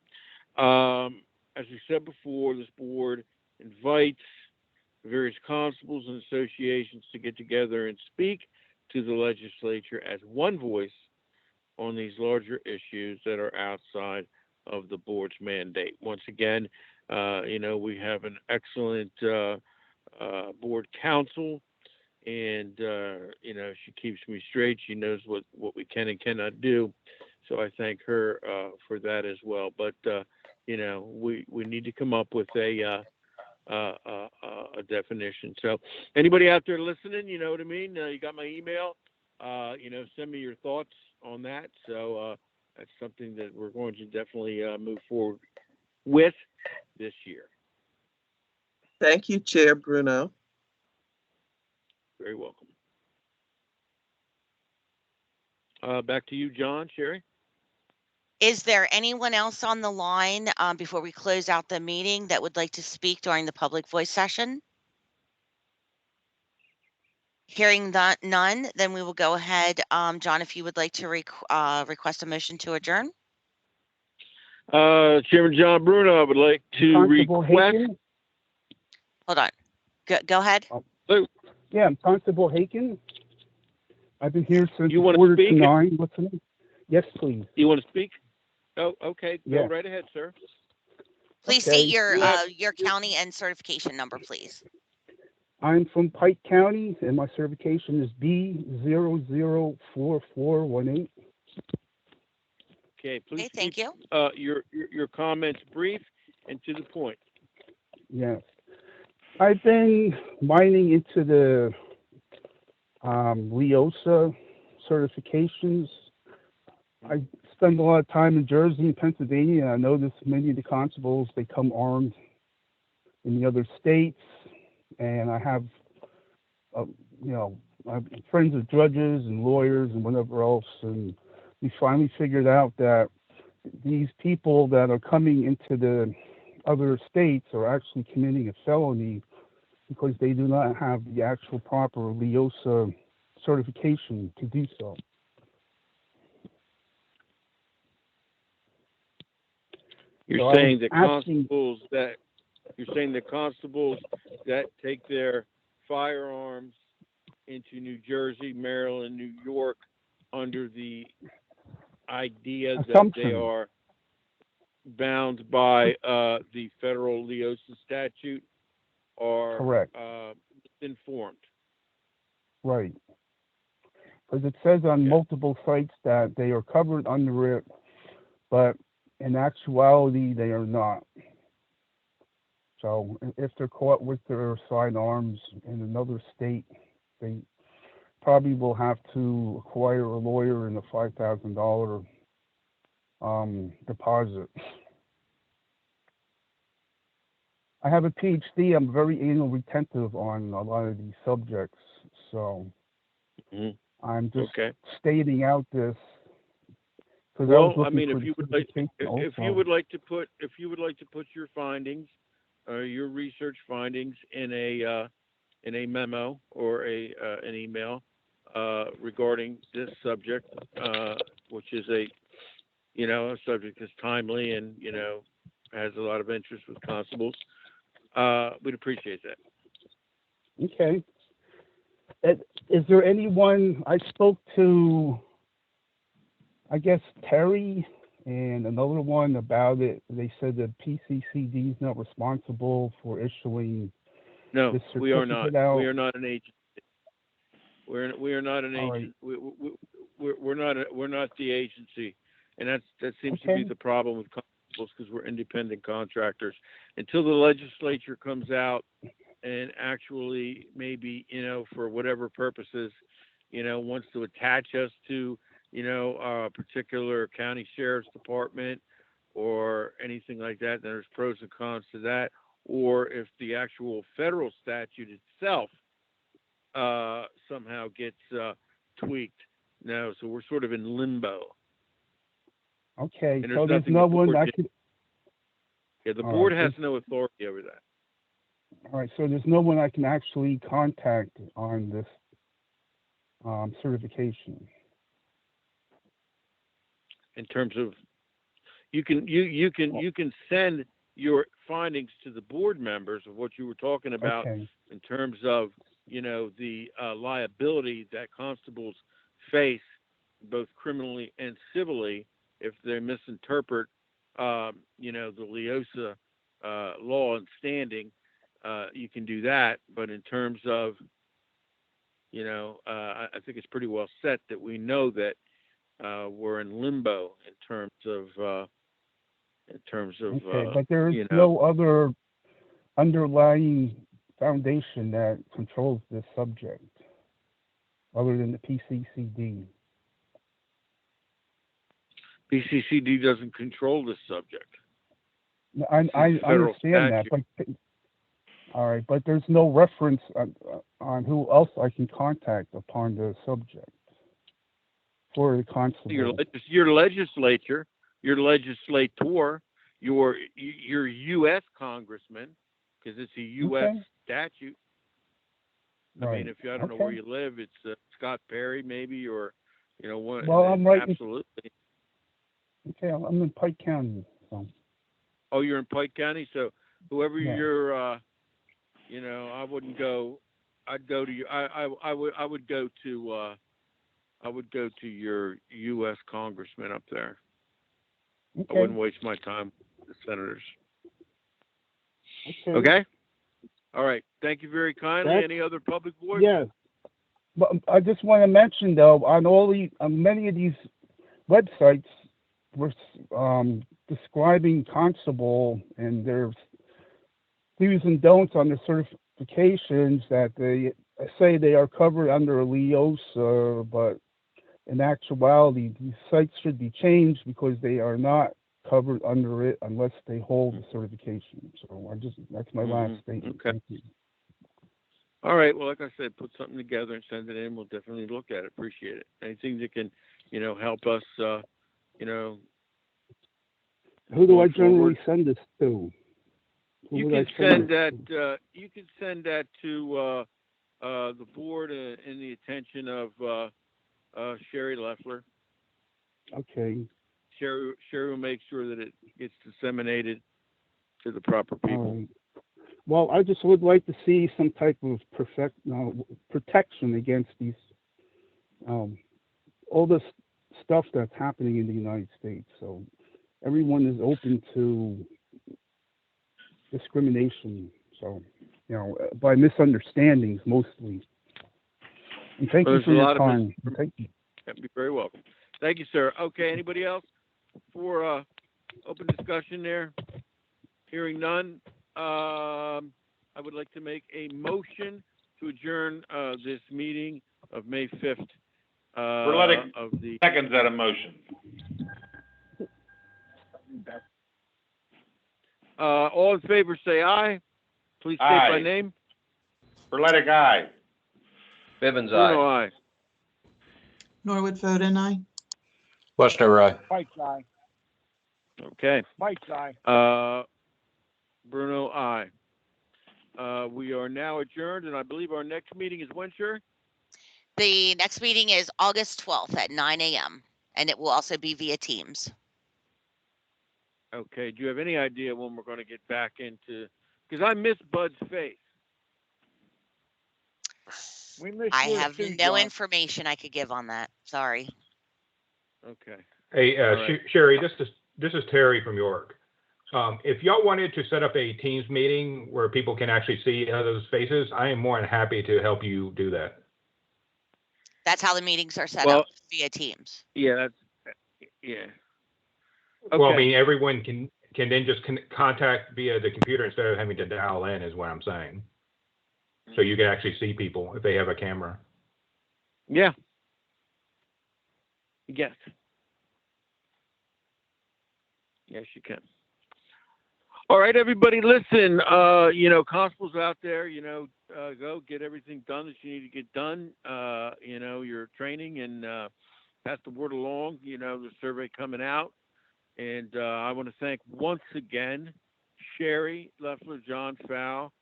As we said before, this board invites various constables and associations to get together and speak to the legislature as one voice on these larger issues that are outside of the board's mandate. Once again, you know, we have an excellent board counsel, and you know, she keeps me straight. She knows what we can and cannot do, so I thank her for that as well. But you know, we need to come up with a definition. So anybody out there listening, you know what I mean? You got my email. You know, send me your thoughts on that. So that's something that we're going to definitely move forward with this year. Thank you, Chair Bruno. Very welcome. Back to you, John, Sherry. Is there anyone else on the line before we close out the meeting that would like to speak during the public voice session? Hearing none, then we will go ahead. John, if you would like to request a motion to adjourn. Chairman John Bruno, I would like to Constable request. Haken? Hold on. Go ahead. Yeah, I'm Constable Haken. I've been here since You want to quarter speak? to 9. What's the name? Yes, please. You want to speak? Oh, okay. Go Yeah. right ahead, sir. Please Okay. state your county and certification number, please. I'm from Pike County, and my certification is B004418. Okay, please Okay, thank keep you. your comments brief and to the point. Yes. I've been mining into the LEOSA certifications. I spend a lot of time in Jersey and Pennsylvania, and I notice many of the constables, they come armed in the other states, and I have, you know, I'm friends with judges and lawyers and whatever else, and we finally figured out that these people that are coming into the other states are actually committing a felony because they do not have the actual proper LEOSA certification to do so. You're saying that constables that take their firearms into New Jersey, Maryland, New York under the idea that they are bound by the federal LEOSA statute are correct. Informed. Right. Because it says on multiple sites that they are covered under it, but in actuality, they are not. So if they're caught with their sidearms in another state, they probably will have to acquire a lawyer and a $5,000 deposit. I have a PhD. I'm very anal retentive on a lot of these subjects, so I'm just stating out this because I was Well, I looking mean, for if the you would like, certification if you also. would like to put, your findings, your research findings in a memo or an email regarding this subject, which is a subject that's timely and has a lot of interest with constables, we'd appreciate that. Okay. Is there anyone, I spoke to, I guess, Terry and another one about it. They said the PCCD is not responsible for issuing No, this we are not. certificate out. We are not an agency. We are not an All agent. right. We're not the agency, and that seems to be the problem with constables because we're independent contractors. Until the legislature comes out and actually maybe for whatever purposes wants to attach us to a particular county sheriff's department or anything like that, then there's pros and cons to that. Or if the actual federal statute itself somehow gets tweaked. No, so we're sort of in limbo. Okay, And so there's no one I could. Yeah, the board has no authority over that. All right, so there's no one I can actually contact on this certification. In terms of, you can send your findings to the board members of what you were talking about in terms of the liability that constables face both criminally and civilly if they misinterpret the LEOSA law and standing. You can do that, but in terms of I think it's pretty well set that we know that we're in limbo in terms of okay, but there is no other underlying foundation that controls this subject other than the PCCD. PCCD doesn't control this subject. I understand that, but all right, but there's no reference on who else I can contact upon the subject for the constable. Your legislature, your legislator, your U.S. congressman, because it's a U.S. statute. I mean, if I don't know where you live, it's Scott Perry maybe, or one. Well, I'm right. Absolutely. Okay, I'm in Pike County. So. Oh, you're in Pike County, so whoever you're, I wouldn't go. I'd go to your. I would go to. I would go to your U.S. congressman up there. Okay. I wouldn't waste my time with the senators. Okay. All right. Thank you very kindly. Any other public voice? Yes. But I just want to mention though, on many of these websites, we're describing constable and there's do's and don'ts on the certifications that they say they are covered under LEOSA, but in actuality, these sites should be changed because they are not covered under it unless they hold the certification. So that's my last statement. Okay. Thank you. All right. Well, like I said, put something together and send it in. We'll definitely look at it. Appreciate it. Anything that can, help us, Who do I generally send this to? You can send that. You can send that to the board in the attention of Sherry Leffler. Okay. Sherry will make sure that it gets disseminated to the proper people. Well, I just would like to see some type of protection against these, all this stuff that's happening in the United States. So everyone is open to discrimination. So, by misunderstandings mostly. And thank you for your time. Thank you. You're very welcome. Thank you, sir. Okay, anybody else for open discussion there? Hearing none, I would like to make a motion to adjourn this meeting of May 5th. We're letting seconds at a motion. All in favor say aye. Please state by Aye. name. Berletic, aye. Bivens, Bruno, aye. aye. Norwood Foden, aye. Westner, aye. Pike's aye. Okay. Pike's aye. Bruno, aye. We are now adjourned, and I believe our next meeting is when, sure? The next meeting is August 12th at 9 a.m. and it will also be via Teams. Okay. Do you have any idea when we're going to get back into? Because I miss Bud's face. We missed I yours have too, no John. information I could give on that. Sorry. Okay. Hey, All right. Sherry, this is Terry from York. If y'all wanted to set up a Teams meeting where people can actually see each other's faces, I am more than happy to help you do that. That's how the meetings are set Well, up via Teams. Yeah, that's yeah. Well, I Okay. mean, everyone can then just contact via the computer instead of having to dial in, is what I'm saying. So you can actually see people if they have a camera. Yeah. Yes. Yes, you can. All right, everybody, listen, constables out there, go get everything done that you need to get done, your training, and pass the word along, the survey coming out. And I want to thank once again Sherry Leffler, John Fowl,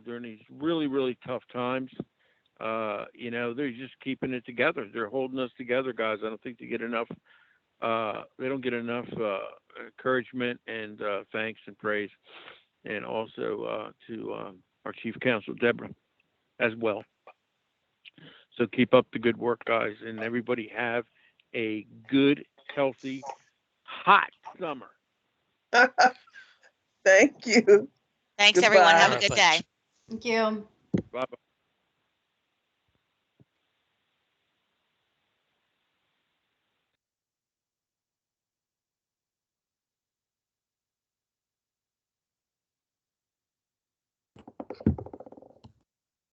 during these really, really tough times. They're just keeping it together. They're holding us together, guys. I don't think they get enough. They don't get enough encouragement and thanks and praise, and also to our chief counsel Deborah as well. So keep up the good work, guys, and everybody have a good, healthy, hot summer. Thank you. Thanks, Goodbye. everyone. Have a good day. Thank you. Bye-bye.